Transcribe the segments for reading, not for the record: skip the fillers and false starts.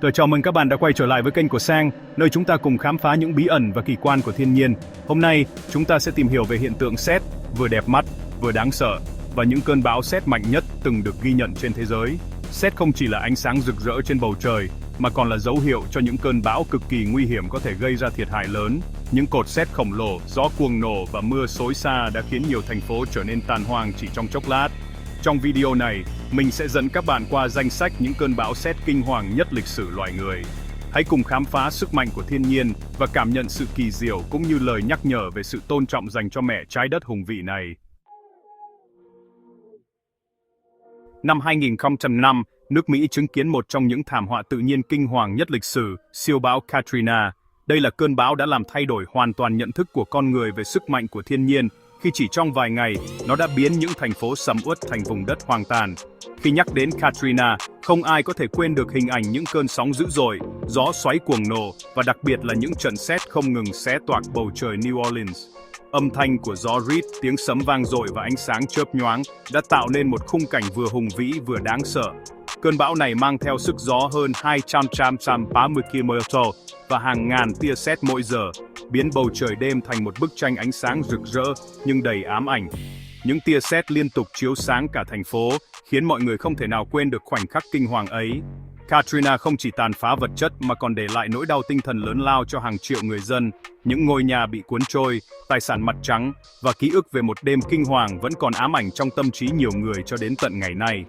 Tôi chào mừng các bạn đã quay trở lại với kênh của Sang, nơi chúng ta cùng khám phá những bí ẩn và kỳ quan của thiên nhiên. Hôm nay, chúng ta sẽ tìm hiểu về hiện tượng sét, vừa đẹp mắt, vừa đáng sợ, và những cơn bão sét mạnh nhất từng được ghi nhận trên thế giới. Sét không chỉ là ánh sáng rực rỡ trên bầu trời, mà còn là dấu hiệu cho những cơn bão cực kỳ nguy hiểm có thể gây ra thiệt hại lớn. Những cột sét khổng lồ, gió cuồng nổ và mưa xối xả đã khiến nhiều thành phố trở nên tàn hoang chỉ trong chốc lát. Trong video này, mình sẽ dẫn các bạn qua danh sách những cơn bão sét kinh hoàng nhất lịch sử loài người. Hãy cùng khám phá sức mạnh của thiên nhiên và cảm nhận sự kỳ diệu cũng như lời nhắc nhở về sự tôn trọng dành cho mẹ trái đất hùng vĩ này. Năm 2005, nước Mỹ chứng kiến một trong những thảm họa tự nhiên kinh hoàng nhất lịch sử, siêu bão Katrina. Đây là cơn bão đã làm thay đổi hoàn toàn nhận thức của con người về sức mạnh của thiên nhiên, khi chỉ trong vài ngày, nó đã biến những thành phố sầm uất thành vùng đất hoang tàn. Khi nhắc đến Katrina, không ai có thể quên được hình ảnh những cơn sóng dữ dội, gió xoáy cuồng nổ và đặc biệt là những trận sét không ngừng xé toạc bầu trời New Orleans. Âm thanh của gió rít, tiếng sấm vang dội và ánh sáng chớp nhoáng đã tạo nên một khung cảnh vừa hùng vĩ vừa đáng sợ. Cơn bão này mang theo sức gió hơn 230 km/h và hàng ngàn tia sét mỗi giờ, biến bầu trời đêm thành một bức tranh ánh sáng rực rỡ nhưng đầy ám ảnh. Những tia sét liên tục chiếu sáng cả thành phố, khiến mọi người không thể nào quên được khoảnh khắc kinh hoàng ấy. Katrina không chỉ tàn phá vật chất mà còn để lại nỗi đau tinh thần lớn lao cho hàng triệu người dân. Những ngôi nhà bị cuốn trôi, tài sản mặt trắng và ký ức về một đêm kinh hoàng vẫn còn ám ảnh trong tâm trí nhiều người cho đến tận ngày nay.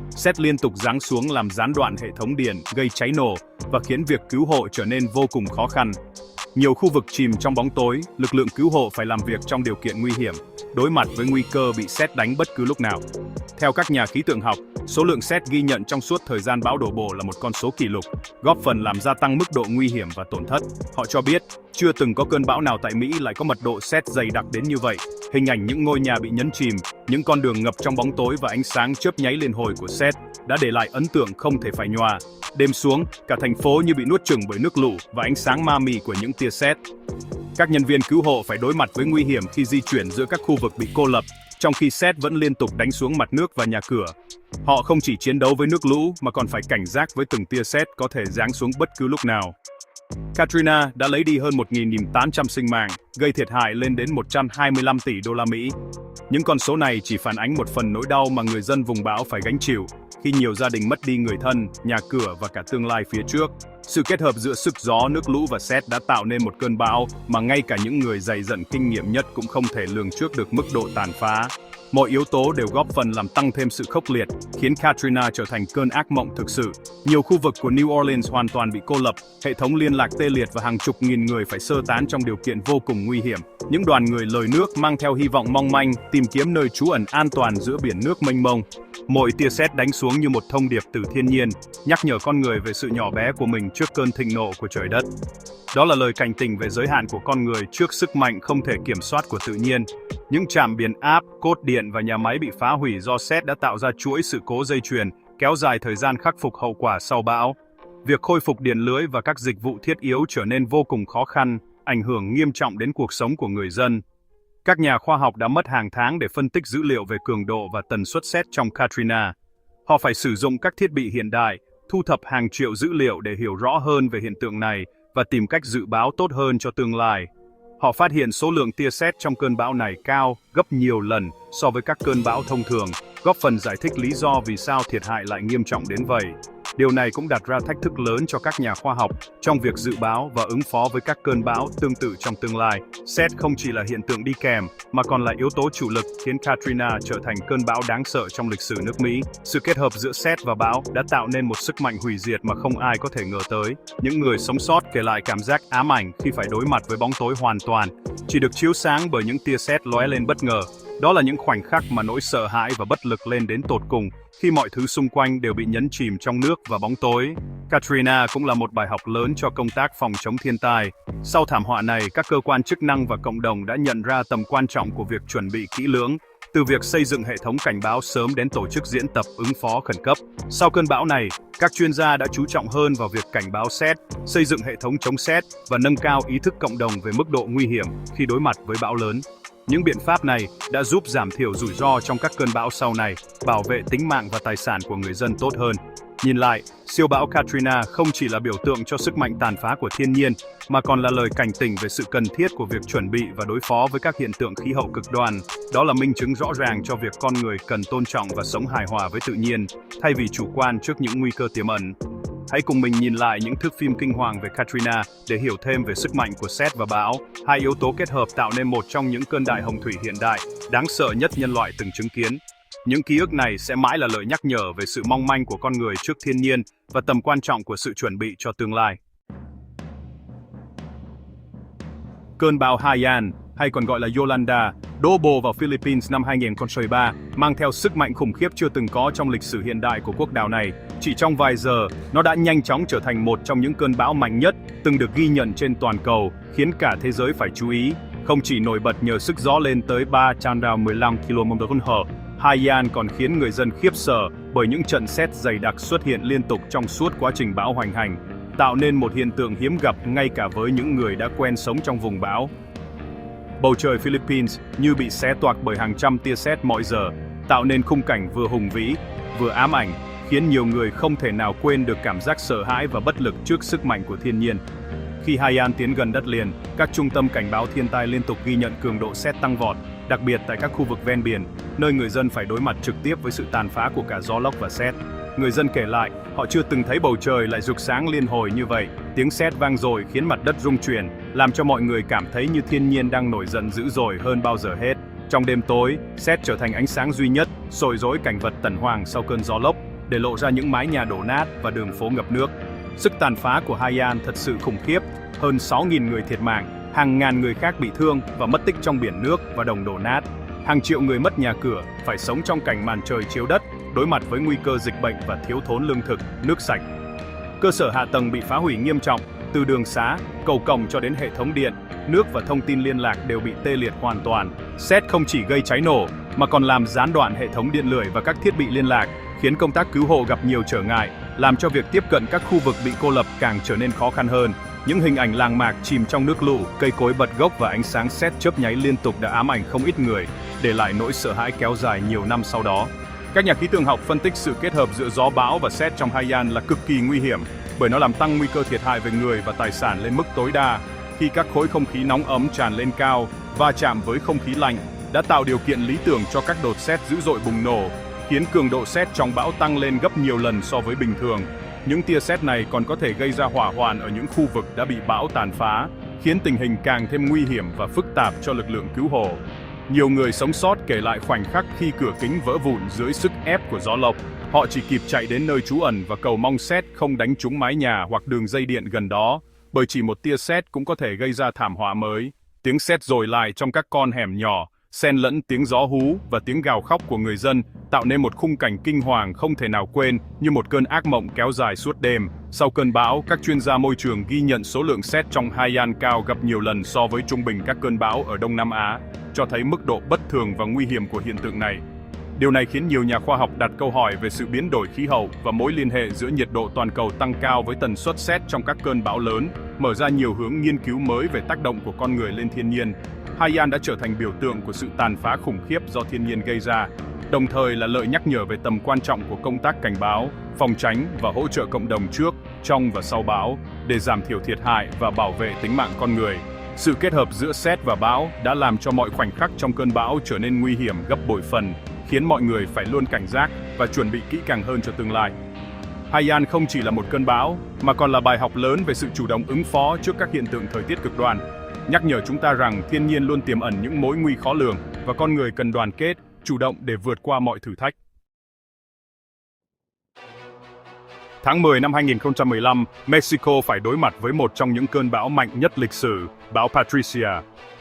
Sét liên tục giáng xuống làm gián đoạn hệ thống điện, gây cháy nổ và khiến việc cứu hộ trở nên vô cùng khó khăn. Nhiều khu vực chìm trong bóng tối, lực lượng cứu hộ phải làm việc trong điều kiện nguy hiểm, đối mặt với nguy cơ bị sét đánh bất cứ lúc nào. Theo các nhà khí tượng học, số lượng sét ghi nhận trong suốt thời gian bão đổ bộ là một con số kỷ lục, góp phần làm gia tăng mức độ nguy hiểm và tổn thất. Họ cho biết, chưa từng có cơn bão nào tại Mỹ lại có mật độ sét dày đặc đến như vậy. Hình ảnh những ngôi nhà bị nhấn chìm, những con đường ngập trong bóng tối và ánh sáng chớp nháy liên hồi của sét đã để lại ấn tượng không thể phai nhòa. Đêm xuống, cả thành phố như bị nuốt chửng bởi nước lũ và ánh sáng ma mị của những tia sét. Các nhân viên cứu hộ phải đối mặt với nguy hiểm khi di chuyển giữa các khu vực bị cô lập, trong khi sét vẫn liên tục đánh xuống mặt nước và nhà cửa. Họ không chỉ chiến đấu với nước lũ mà còn phải cảnh giác với từng tia sét có thể giáng xuống bất cứ lúc nào. Katrina đã lấy đi hơn 1.800 sinh mạng, gây thiệt hại lên đến 125 tỷ đô la Mỹ. Những con số này chỉ phản ánh một phần nỗi đau mà người dân vùng bão phải gánh chịu, khi nhiều gia đình mất đi người thân, nhà cửa và cả tương lai phía trước. Sự kết hợp giữa sức gió, nước lũ và sét đã tạo nên một cơn bão mà ngay cả những người dày dặn kinh nghiệm nhất cũng không thể lường trước được mức độ tàn phá. Mọi yếu tố đều góp phần làm tăng thêm sự khốc liệt, khiến Katrina trở thành cơn ác mộng thực sự. Nhiều khu vực của New Orleans hoàn toàn bị cô lập, hệ thống liên lạc tê liệt và hàng chục nghìn người phải sơ tán trong điều kiện vô cùng nguy hiểm. Những đoàn người lội nước mang theo hy vọng mong manh, tìm kiếm nơi trú ẩn an toàn giữa biển nước mênh mông. Mỗi tia sét đánh xuống như một thông điệp từ thiên nhiên, nhắc nhở con người về sự nhỏ bé của mình trước cơn thịnh nộ của trời đất. Đó là lời cảnh tỉnh về giới hạn của con người trước sức mạnh không thể kiểm soát của tự nhiên. Những trạm biến áp, cột điện và nhà máy bị phá hủy do sét đã tạo ra chuỗi sự cố dây chuyền, kéo dài thời gian khắc phục hậu quả sau bão. Việc khôi phục điện lưới và các dịch vụ thiết yếu trở nên vô cùng khó khăn, ảnh hưởng nghiêm trọng đến cuộc sống của người dân. Các nhà khoa học đã mất hàng tháng để phân tích dữ liệu về cường độ và tần suất sét trong Katrina. Họ phải sử dụng các thiết bị hiện đại, thu thập hàng triệu dữ liệu để hiểu rõ hơn về hiện tượng này và tìm cách dự báo tốt hơn cho tương lai. Họ phát hiện số lượng tia sét trong cơn bão này cao gấp nhiều lần so với các cơn bão thông thường, góp phần giải thích lý do vì sao thiệt hại lại nghiêm trọng đến vậy. Điều này cũng đặt ra thách thức lớn cho các nhà khoa học trong việc dự báo và ứng phó với các cơn bão tương tự trong tương lai. Sét không chỉ là hiện tượng đi kèm, mà còn là yếu tố chủ lực khiến Katrina trở thành cơn bão đáng sợ trong lịch sử nước Mỹ. Sự kết hợp giữa sét và bão đã tạo nên một sức mạnh hủy diệt mà không ai có thể ngờ tới. Những người sống sót kể lại cảm giác ám ảnh khi phải đối mặt với bóng tối hoàn toàn, chỉ được chiếu sáng bởi những tia sét lóe lên bất ngờ. Đó là những khoảnh khắc mà nỗi sợ hãi và bất lực lên đến tột cùng, khi mọi thứ xung quanh đều bị nhấn chìm trong nước và bóng tối. Katrina cũng là một bài học lớn cho công tác phòng chống thiên tai. Sau thảm họa này, các cơ quan chức năng và cộng đồng đã nhận ra tầm quan trọng của việc chuẩn bị kỹ lưỡng, từ việc xây dựng hệ thống cảnh báo sớm đến tổ chức diễn tập ứng phó khẩn cấp. Sau cơn bão này, các chuyên gia đã chú trọng hơn vào việc cảnh báo sét, xây dựng hệ thống chống sét và nâng cao ý thức cộng đồng về mức độ nguy hiểm khi đối mặt với bão lớn. Những biện pháp này đã giúp giảm thiểu rủi ro trong các cơn bão sau này, bảo vệ tính mạng và tài sản của người dân tốt hơn. Nhìn lại, siêu bão Katrina không chỉ là biểu tượng cho sức mạnh tàn phá của thiên nhiên, mà còn là lời cảnh tỉnh về sự cần thiết của việc chuẩn bị và đối phó với các hiện tượng khí hậu cực đoan. Đó là minh chứng rõ ràng cho việc con người cần tôn trọng và sống hài hòa với tự nhiên, thay vì chủ quan trước những nguy cơ tiềm ẩn. Hãy cùng mình nhìn lại những thước phim kinh hoàng về Katrina để hiểu thêm về sức mạnh của sét và bão. Hai yếu tố kết hợp tạo nên một trong những cơn đại hồng thủy hiện đại, đáng sợ nhất nhân loại từng chứng kiến. Những ký ức này sẽ mãi là lời nhắc nhở về sự mong manh của con người trước thiên nhiên và tầm quan trọng của sự chuẩn bị cho tương lai. Cơn bão Haiyan, hay còn gọi là Yolanda, đổ bộ vào Philippines năm 2013, mang theo sức mạnh khủng khiếp chưa từng có trong lịch sử hiện đại của quốc đảo này. Chỉ trong vài giờ, nó đã nhanh chóng trở thành một trong những cơn bão mạnh nhất từng được ghi nhận trên toàn cầu, khiến cả thế giới phải chú ý. Không chỉ nổi bật nhờ sức gió lên tới 315 km/h, Haiyan còn khiến người dân khiếp sợ bởi những trận sét dày đặc xuất hiện liên tục trong suốt quá trình bão hoành hành, tạo nên một hiện tượng hiếm gặp ngay cả với những người đã quen sống trong vùng bão. Bầu trời Philippines như bị xé toạc bởi hàng trăm tia sét mọi giờ, tạo nên khung cảnh vừa hùng vĩ, vừa ám ảnh, khiến nhiều người không thể nào quên được cảm giác sợ hãi và bất lực trước sức mạnh của thiên nhiên. Khi Haiyan tiến gần đất liền, các trung tâm cảnh báo thiên tai liên tục ghi nhận cường độ sét tăng vọt, đặc biệt tại các khu vực ven biển, nơi người dân phải đối mặt trực tiếp với sự tàn phá của cả gió lốc và sét. Người dân kể lại, họ chưa từng thấy bầu trời lại rực sáng liên hồi như vậy. Tiếng sét vang dội khiến mặt đất rung chuyển, làm cho mọi người cảm thấy như thiên nhiên đang nổi giận dữ dội hơn bao giờ hết. Trong đêm tối, sét trở thành ánh sáng duy nhất, soi rọi cảnh vật tần hoàng sau cơn gió lốc, để lộ ra những mái nhà đổ nát và đường phố ngập nước. Sức tàn phá của Haiyan thật sự khủng khiếp, hơn 6.000 người thiệt mạng, hàng ngàn người khác bị thương và mất tích trong biển nước và đồng đổ nát. Hàng triệu người mất nhà cửa, phải sống trong cảnh màn trời chiếu đất, đối mặt với nguy cơ dịch bệnh và thiếu thốn lương thực, nước sạch. Cơ sở hạ tầng bị phá hủy nghiêm trọng, từ đường xá, cầu cổng cho đến hệ thống điện, nước và thông tin liên lạc đều bị tê liệt hoàn toàn. Sét không chỉ gây cháy nổ, mà còn làm gián đoạn hệ thống điện lưới và các thiết bị liên lạc, khiến công tác cứu hộ gặp nhiều trở ngại, làm cho việc tiếp cận các khu vực bị cô lập càng trở nên khó khăn hơn. Những hình ảnh làng mạc chìm trong nước lũ, cây cối bật gốc và ánh sáng sét chớp nháy liên tục đã ám ảnh không ít người, để lại nỗi sợ hãi kéo dài nhiều năm sau đó. Các nhà khí tượng học phân tích sự kết hợp giữa gió bão và sét trong Haiyan là cực kỳ nguy hiểm, bởi nó làm tăng nguy cơ thiệt hại về người và tài sản lên mức tối đa. Khi các khối không khí nóng ấm tràn lên cao, va chạm với không khí lạnh, đã tạo điều kiện lý tưởng cho các đợt sét dữ dội bùng nổ, khiến cường độ sét trong bão tăng lên gấp nhiều lần so với bình thường. Những tia sét này còn có thể gây ra hỏa hoạn ở những khu vực đã bị bão tàn phá, khiến tình hình càng thêm nguy hiểm và phức tạp cho lực lượng cứu hộ. Nhiều người sống sót kể lại khoảnh khắc khi cửa kính vỡ vụn dưới sức ép của gió lốc. Họ chỉ kịp chạy đến nơi trú ẩn và cầu mong sét không đánh trúng mái nhà hoặc đường dây điện gần đó, bởi chỉ một tia sét cũng có thể gây ra thảm họa mới. Tiếng sét dội lại trong các con hẻm nhỏ, xen lẫn tiếng gió hú và tiếng gào khóc của người dân, tạo nên một khung cảnh kinh hoàng không thể nào quên, như một cơn ác mộng kéo dài suốt đêm. Sau cơn bão, các chuyên gia môi trường ghi nhận số lượng sét trong Haiyan cao gấp nhiều lần so với trung bình các cơn bão ở Đông Nam Á, cho thấy mức độ bất thường và nguy hiểm của hiện tượng này. Điều này khiến nhiều nhà khoa học đặt câu hỏi về sự biến đổi khí hậu và mối liên hệ giữa nhiệt độ toàn cầu tăng cao với tần suất sét trong các cơn bão lớn, mở ra nhiều hướng nghiên cứu mới về tác động của con người lên thiên nhiên. Haiyan đã trở thành biểu tượng của sự tàn phá khủng khiếp do thiên nhiên gây ra, đồng thời là lời nhắc nhở về tầm quan trọng của công tác cảnh báo, phòng tránh và hỗ trợ cộng đồng trước, trong và sau bão, để giảm thiểu thiệt hại và bảo vệ tính mạng con người. Sự kết hợp giữa sét và bão đã làm cho mọi khoảnh khắc trong cơn bão trở nên nguy hiểm gấp bội phần, khiến mọi người phải luôn cảnh giác và chuẩn bị kỹ càng hơn cho tương lai. Haiyan không chỉ là một cơn bão, mà còn là bài học lớn về sự chủ động ứng phó trước các hiện tượng thời tiết cực đoan, nhắc nhở chúng ta rằng thiên nhiên luôn tiềm ẩn những mối nguy khó lường và con người cần đoàn kết, chủ động để vượt qua mọi thử thách. Tháng 10 năm 2015, Mexico phải đối mặt với một trong những cơn bão mạnh nhất lịch sử, bão Patricia.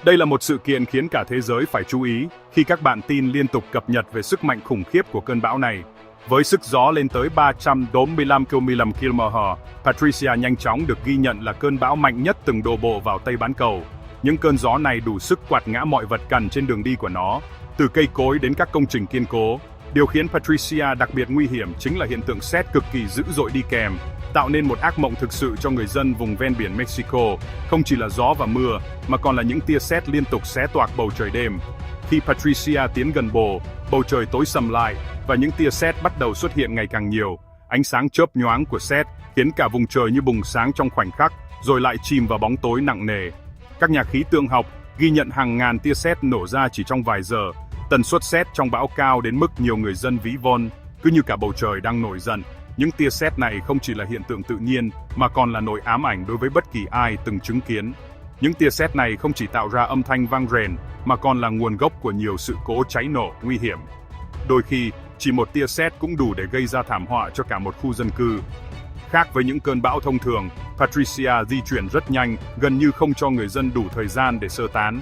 Đây là một sự kiện khiến cả thế giới phải chú ý khi các bản tin liên tục cập nhật về sức mạnh khủng khiếp của cơn bão này. Với sức gió lên tới 345 km/h, Patricia nhanh chóng được ghi nhận là cơn bão mạnh nhất từng đổ bộ vào Tây Bán Cầu. Những cơn gió này đủ sức quạt ngã mọi vật cản trên đường đi của nó, từ cây cối đến các công trình kiên cố. Điều khiến Patricia đặc biệt nguy hiểm chính là hiện tượng sét cực kỳ dữ dội đi kèm, tạo nên một ác mộng thực sự cho người dân vùng ven biển Mexico. Không chỉ là gió và mưa, mà còn là những tia sét liên tục xé toạc bầu trời đêm. Khi Patricia tiến gần bờ, bầu trời tối sầm lại và những tia sét bắt đầu xuất hiện ngày càng nhiều. Ánh sáng chớp nhoáng của sét khiến cả vùng trời như bùng sáng trong khoảnh khắc, rồi lại chìm vào bóng tối nặng nề. Các nhà khí tượng học ghi nhận hàng ngàn tia sét nổ ra chỉ trong vài giờ. Tần suất sét trong bão cao đến mức nhiều người dân ví von, cứ như cả bầu trời đang nổi giận. Những tia sét này không chỉ là hiện tượng tự nhiên, mà còn là nỗi ám ảnh đối với bất kỳ ai từng chứng kiến. Những tia sét này không chỉ tạo ra âm thanh vang rền, mà còn là nguồn gốc của nhiều sự cố cháy nổ nguy hiểm. Đôi khi, chỉ một tia sét cũng đủ để gây ra thảm họa cho cả một khu dân cư. Khác với những cơn bão thông thường, Patricia di chuyển rất nhanh, gần như không cho người dân đủ thời gian để sơ tán.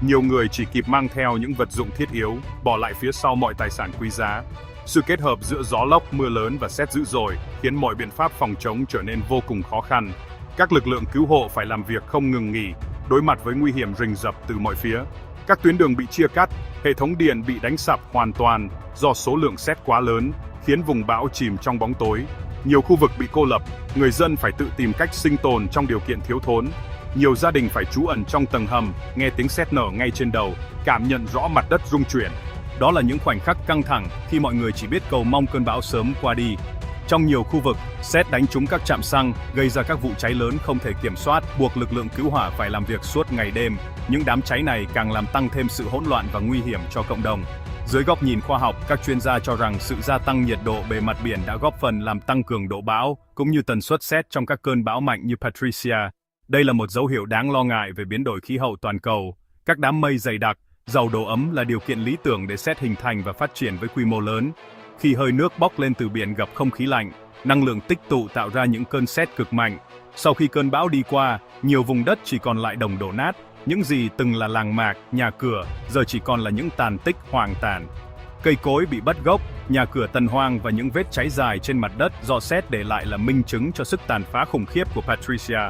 Nhiều người chỉ kịp mang theo những vật dụng thiết yếu, bỏ lại phía sau mọi tài sản quý giá. Sự kết hợp giữa gió lốc, mưa lớn và sét dữ dội khiến mọi biện pháp phòng chống trở nên vô cùng khó khăn. Các lực lượng cứu hộ phải làm việc không ngừng nghỉ, đối mặt với nguy hiểm rình rập từ mọi phía. Các tuyến đường bị chia cắt, hệ thống điện bị đánh sập hoàn toàn do số lượng sét quá lớn, khiến vùng bão chìm trong bóng tối. Nhiều khu vực bị cô lập, người dân phải tự tìm cách sinh tồn trong điều kiện thiếu thốn. Nhiều gia đình phải trú ẩn trong tầng hầm, nghe tiếng sét nở ngay trên đầu, cảm nhận rõ mặt đất rung chuyển. Đó là những khoảnh khắc căng thẳng khi mọi người chỉ biết cầu mong cơn bão sớm qua đi. Trong nhiều khu vực, sét đánh trúng các trạm xăng, gây ra các vụ cháy lớn không thể kiểm soát, buộc lực lượng cứu hỏa phải làm việc suốt ngày đêm. Những đám cháy này càng làm tăng thêm sự hỗn loạn và nguy hiểm cho cộng đồng. Dưới góc nhìn khoa học, các chuyên gia cho rằng sự gia tăng nhiệt độ bề mặt biển đã góp phần làm tăng cường độ bão, cũng như tần suất sét trong các cơn bão mạnh như Patricia. Đây là một dấu hiệu đáng lo ngại về biến đổi khí hậu toàn cầu. Các đám mây dày đặc, giàu độ ấm là điều kiện lý tưởng để sét hình thành và phát triển với quy mô lớn. Khi hơi nước bốc lên từ biển gặp không khí lạnh, năng lượng tích tụ tạo ra những cơn sét cực mạnh. Sau khi cơn bão đi qua, nhiều vùng đất chỉ còn lại đồng đổ nát. Những gì từng là làng mạc, nhà cửa, giờ chỉ còn là những tàn tích hoang tàn. Cây cối bị bắt gốc, nhà cửa tàn hoang và những vết cháy dài trên mặt đất do sét để lại là minh chứng cho sức tàn phá khủng khiếp của Patricia.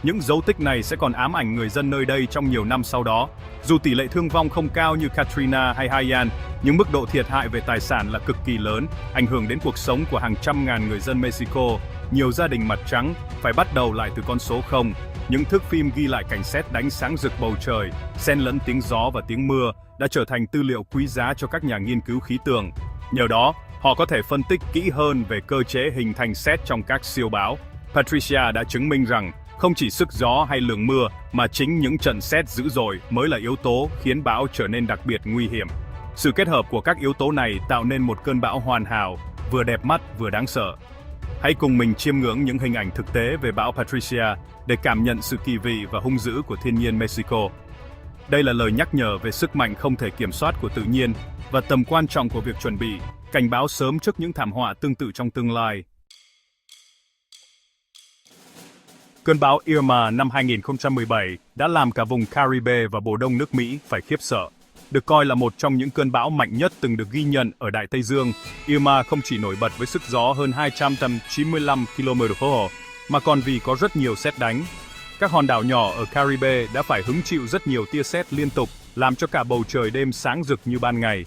Những dấu tích này sẽ còn ám ảnh người dân nơi đây trong nhiều năm sau đó. Dù tỷ lệ thương vong không cao như Katrina hay Haiyan, nhưng mức độ thiệt hại về tài sản là cực kỳ lớn, ảnh hưởng đến cuộc sống của hàng trăm ngàn người dân Mexico. Nhiều gia đình mặt trắng phải bắt đầu lại từ con số 0. Những thước phim ghi lại cảnh sét đánh sáng rực bầu trời, xen lẫn tiếng gió và tiếng mưa, đã trở thành tư liệu quý giá cho các nhà nghiên cứu khí tượng. Nhờ đó, họ có thể phân tích kỹ hơn về cơ chế hình thành sét trong các siêu bão. Patricia đã chứng minh rằng không chỉ sức gió hay lượng mưa, mà chính những trận sét dữ dội mới là yếu tố khiến bão trở nên đặc biệt nguy hiểm. Sự kết hợp của các yếu tố này tạo nên một cơn bão hoàn hảo, vừa đẹp mắt vừa đáng sợ. Hãy cùng mình chiêm ngưỡng những hình ảnh thực tế về bão Patricia để cảm nhận sự kỳ vị và hung dữ của thiên nhiên Mexico. Đây là lời nhắc nhở về sức mạnh không thể kiểm soát của tự nhiên và tầm quan trọng của việc chuẩn bị, cảnh báo sớm trước những thảm họa tương tự trong tương lai. Cơn bão Irma năm 2017 đã làm cả vùng Caribe và Bồ Đông nước Mỹ phải khiếp sợ. Được coi là một trong những cơn bão mạnh nhất từng được ghi nhận ở Đại Tây Dương, Irma không chỉ nổi bật với sức gió hơn 295 km/h, mà còn vì có rất nhiều sét đánh. Các hòn đảo nhỏ ở Caribe đã phải hứng chịu rất nhiều tia sét liên tục, làm cho cả bầu trời đêm sáng rực như ban ngày.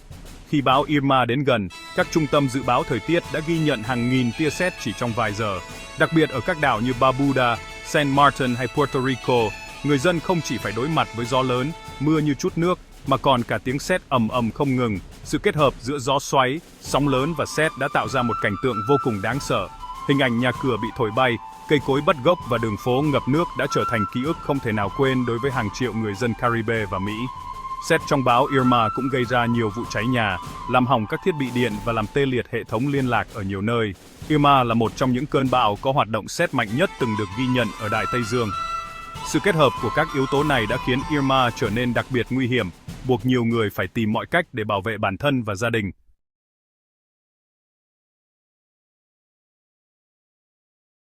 Khi bão Irma đến gần, các trung tâm dự báo thời tiết đã ghi nhận hàng nghìn tia sét chỉ trong vài giờ. Đặc biệt ở các đảo như Barbuda, Saint Martin hay Puerto Rico, người dân không chỉ phải đối mặt với gió lớn, mưa như trút nước, mà còn cả tiếng sét ầm ầm không ngừng. Sự kết hợp giữa gió xoáy, sóng lớn và sét đã tạo ra một cảnh tượng vô cùng đáng sợ. Hình ảnh nhà cửa bị thổi bay, cây cối bắt gốc và đường phố ngập nước đã trở thành ký ức không thể nào quên đối với hàng triệu người dân Caribe và Mỹ. Sét trong bão Irma cũng gây ra nhiều vụ cháy nhà, làm hỏng các thiết bị điện và làm tê liệt hệ thống liên lạc ở nhiều nơi. Irma là một trong những cơn bão có hoạt động sét mạnh nhất từng được ghi nhận ở Đại Tây Dương. Sự kết hợp của các yếu tố này đã khiến Irma trở nên đặc biệt nguy hiểm, buộc nhiều người phải tìm mọi cách để bảo vệ bản thân và gia đình.